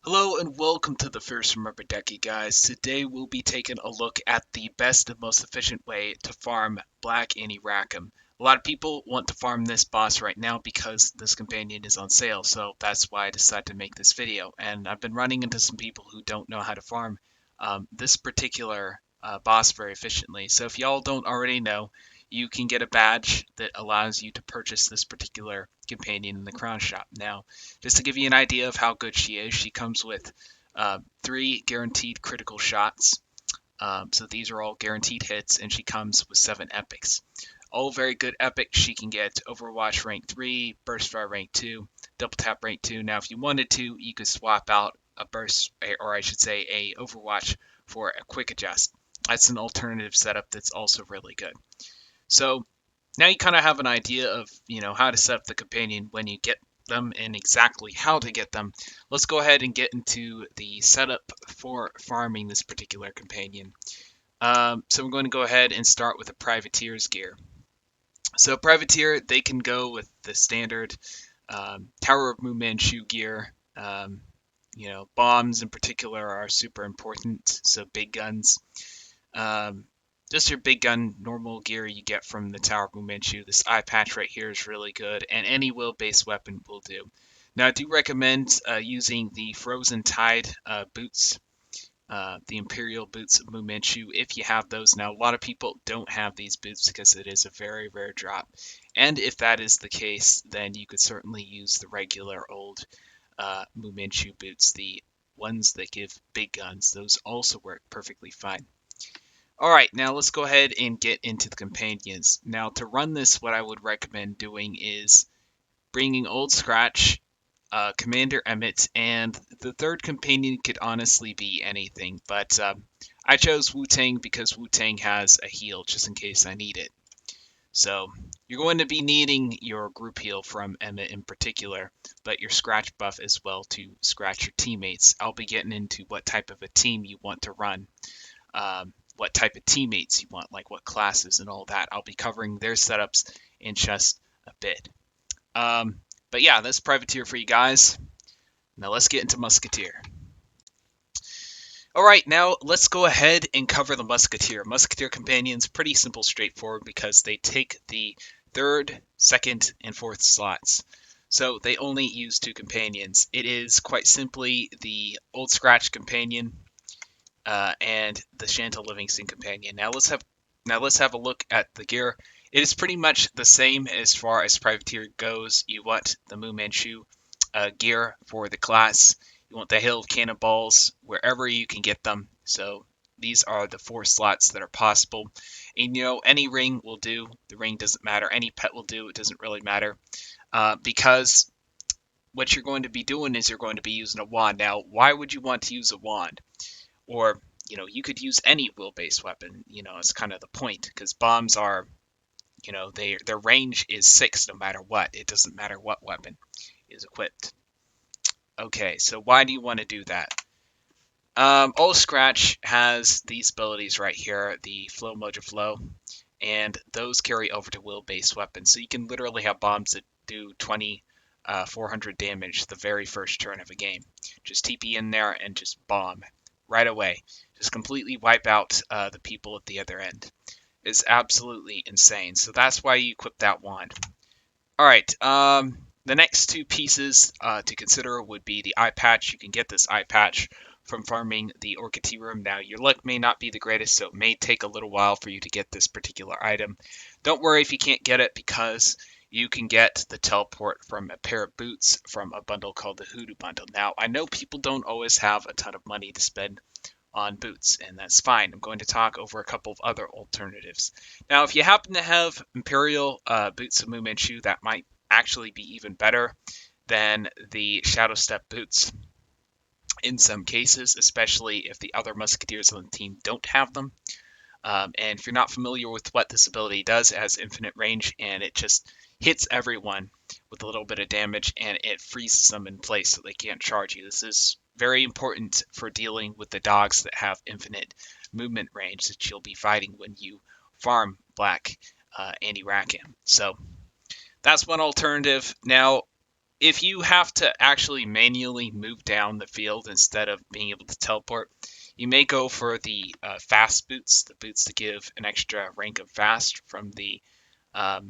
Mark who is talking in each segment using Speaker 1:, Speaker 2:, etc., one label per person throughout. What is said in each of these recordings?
Speaker 1: Hello and welcome to the TheFearsomeRubberDucky, guys. Today we'll be taking a look at the best and most efficient way to farm Black Annie Rackham. A lot of people want to farm this boss right now because this companion is on sale, so that's why I decided to make this video. And I've been running into some people who don't know how to farm this particular boss very efficiently. So if y'all don't already know, you can get a badge that allows you to purchase this particular companion in the crown shop. Now, just to give you an idea of how good she is, she comes with 3 guaranteed critical shots. So these are all guaranteed hits, and she comes with 7 epics. All very good epics. She can get Overwatch rank 3, Burst Fire rank 2, Double Tap rank 2. Now, if you wanted to, you could swap out a Burst, or I should say a Overwatch for a Quick Adjust. That's an alternative setup that's also really good. So now you kind of have an idea of, how to set up the companion when you get them and exactly how to get them. Let's go ahead and get into the setup for farming this particular companion. So I'm going to go ahead and start with a privateer's gear. So privateer, they can go with the standard Tower of Mu Manchu gear. Bombs in particular are super important, so big guns. Just your big gun normal gear you get from the Tower of Mu Manchu. This eye patch right here is really good, and any wheel-based weapon will do. Now, I do recommend using the Frozen Tide boots, the Imperial boots of Mu Manchu, if you have those. Now, a lot of people don't have these boots because it is a very rare drop. And if that is the case, then you could certainly use the regular old Mu Manchu boots, the ones that give big guns. Those also work perfectly fine. Alright, now let's go ahead and get into the companions. Now to run this, what I would recommend doing is bringing Old Scratch, Commander Emmett, and the third companion could honestly be anything, but I chose Wu-Tang because Wu-Tang has a heal just in case I need it. So you're going to be needing your group heal from Emmett in particular, but your scratch buff as well to scratch your teammates. I'll be getting into what type of a team you want to run. What type of teammates you want, like what classes and all that. I'll be covering their setups in just a bit. But yeah, that's Privateer for you guys. Now let's get into Musketeer. Alright, now let's go ahead and cover the Musketeer. Musketeer Companion's pretty simple, straightforward, because they take the 3rd, 2nd, and 4th slots. So they only use 2 companions. It is quite simply the Old Scratch Companion, and the Chantal Livingston companion. Now let's have a look at the gear. It is pretty much the same as far as Privateer goes. You want the Mu Manchu gear for the class. You want the hail of cannonballs wherever you can get them. So these are the 4 slots that are possible. And any ring will do. The ring doesn't matter. Any pet will do. It doesn't really matter. Because what you're going to be doing is you're going to be using a wand. Now, why would you want to use a wand? Or, you could use any wheel-based weapon. It's kind of the point, because bombs are, their range is 6 no matter what. It doesn't matter what weapon is equipped. Okay, so why do you want to do that? Old Scratch has these abilities right here, the Flow Mojo Flow, and those carry over to wheel-based weapons. So you can literally have bombs that do 400 damage the very first turn of a game. Just TP in there and just bomb right away. Just completely wipe out the people at the other end. It's absolutely insane. So that's why you equip that wand. Alright, the next 2 pieces to consider would be the eye patch. You can get this eye patch from farming the Orchid Room. Now, your luck may not be the greatest, so it may take a little while for you to get this particular item. Don't worry if you can't get it, because you can get the teleport from a pair of boots from a bundle called the Hoodoo Bundle. Now, I know people don't always have a ton of money to spend on boots, and that's fine. I'm going to talk over a couple of other alternatives. Now, if you happen to have Imperial boots of Mu Manchu, that might actually be even better than the Shadow Step boots in some cases, especially if the other Musketeers on the team don't have them. And if you're not familiar with what this ability does, it has infinite range, and it just hits everyone with a little bit of damage, and it freezes them in place so they can't charge you. This is very important for dealing with the dogs that have infinite movement range that you'll be fighting when you farm Black Annie Rackham. So that's one alternative. Now, if you have to actually manually move down the field instead of being able to teleport, you may go for the fast boots, the boots that give an extra rank of fast um,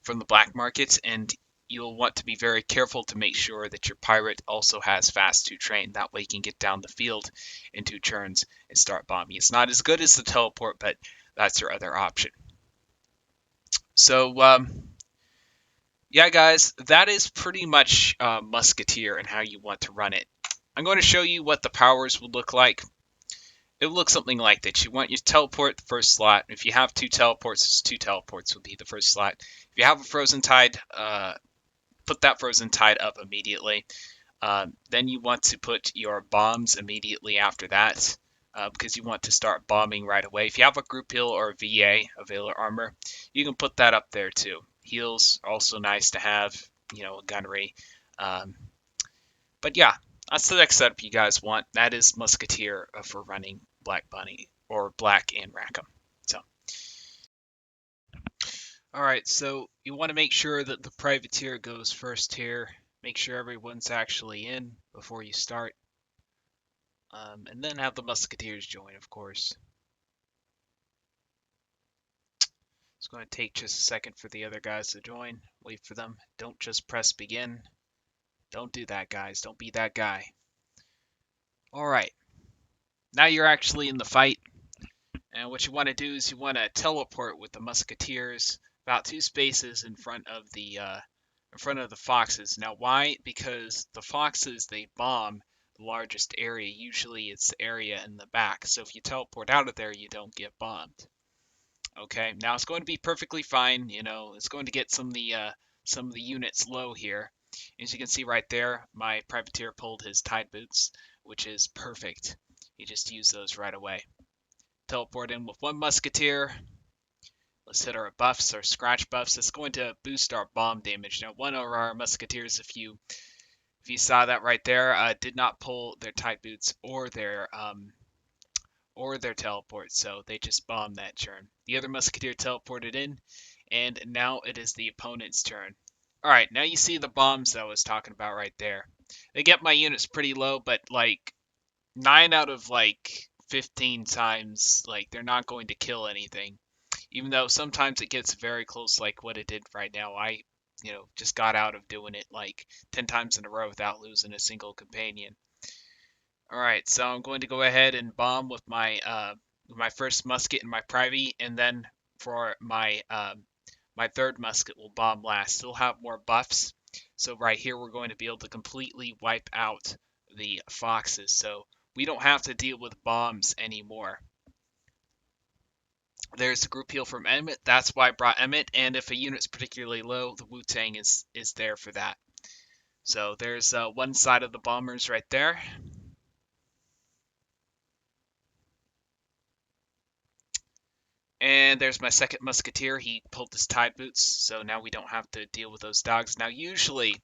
Speaker 1: from the black market, and you'll want to be very careful to make sure that your pirate also has fast 2 train. That way you can get down the field in 2 turns and start bombing. It's not as good as the teleport, but that's your other option. So yeah, guys, that is pretty much Musketeer and how you want to run it. I'm going to show you what the powers will look like. It will look something like this. You want your teleport the first slot. If you have 2 teleports, 2 teleports will be the first slot. If you have a frozen tide, put that frozen tide up immediately. Then you want to put your bombs immediately after that, because you want to start bombing right away. If you have a group heal or a VA, a Valor Armor, you can put that up there too. Heals are also nice to have, a gunnery. But yeah, that's the next setup you guys want. That is Musketeer for running Black Bunny or Black Annie Rackham. So, all right, so you want to make sure that the privateer goes first here. Make sure everyone's actually in before you start. And then have the musketeers join, of course. It's going to take just a second for the other guys to join. Wait for them. Don't just press begin. Don't do that, guys. Don't be that guy. All right. Now you're actually in the fight. And what you want to do is you want to teleport with the musketeers about 2 spaces in front of the foxes. Now, why? Because the foxes, they bomb the largest area. Usually it's the area in the back. So if you teleport out of there, you don't get bombed. Okay, now it's going to be perfectly fine. It's going to get some of the units low here. As you can see right there, my privateer pulled his tide boots, which is perfect. You just use those right away. Teleport in with 1 musketeer. Let's hit our buffs, our scratch buffs. It's going to boost our bomb damage. Now, one of our musketeers, if you saw that right there, did not pull their tide boots or their teleport, so they just bombed that turn. The other musketeer teleported in, and now it is the opponent's turn. Alright, now you see the bombs that I was talking about right there. They get my units pretty low, but 9 out of 15 times, they're not going to kill anything. Even though sometimes it gets very close, like what it did right now. I just got out of doing it 10 times in a row without losing a single companion. Alright, so I'm going to go ahead and bomb with my first musket and my privy, and then for my third musket will bomb last. Still have more buffs, so right here we're going to be able to completely wipe out the foxes, so we don't have to deal with bombs anymore. There's the group heal from Emmett. That's why I brought Emmett, and if a unit's particularly low, the Wu-Tang is there for that. So there's one side of the bombers right there. And there's my second musketeer. He pulled his tide boots, so now we don't have to deal with those dogs. Now, usually,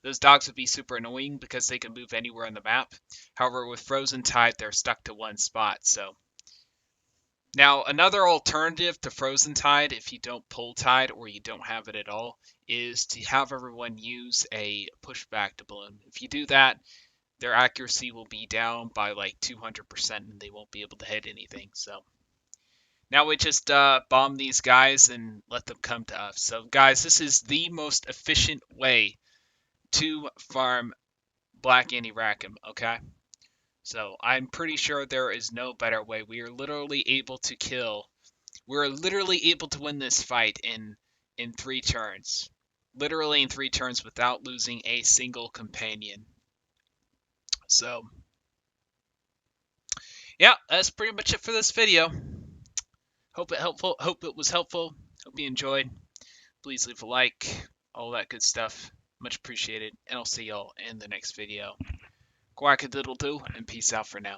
Speaker 1: those dogs would be super annoying because they can move anywhere on the map. However, with frozen tide, they're stuck to one spot. So now, another alternative to frozen tide, if you don't pull tide or you don't have it at all, is to have everyone use a pushback doubloon. If you do that, their accuracy will be down by 200% and they won't be able to hit anything. So now we just bomb these guys and let them come to us. So guys, this is the most efficient way to farm Black Annie Rackham, okay? So I'm pretty sure there is no better way. We are literally able to kill. We're literally able to win this fight in 3 turns. Literally in 3 turns without losing a single companion. So yeah, that's pretty much it for this video. Hope it was helpful. Hope you enjoyed. Please leave a like, all that good stuff. Much appreciated. And I'll see y'all in the next video. Quack-a-diddle-doo, and peace out for now.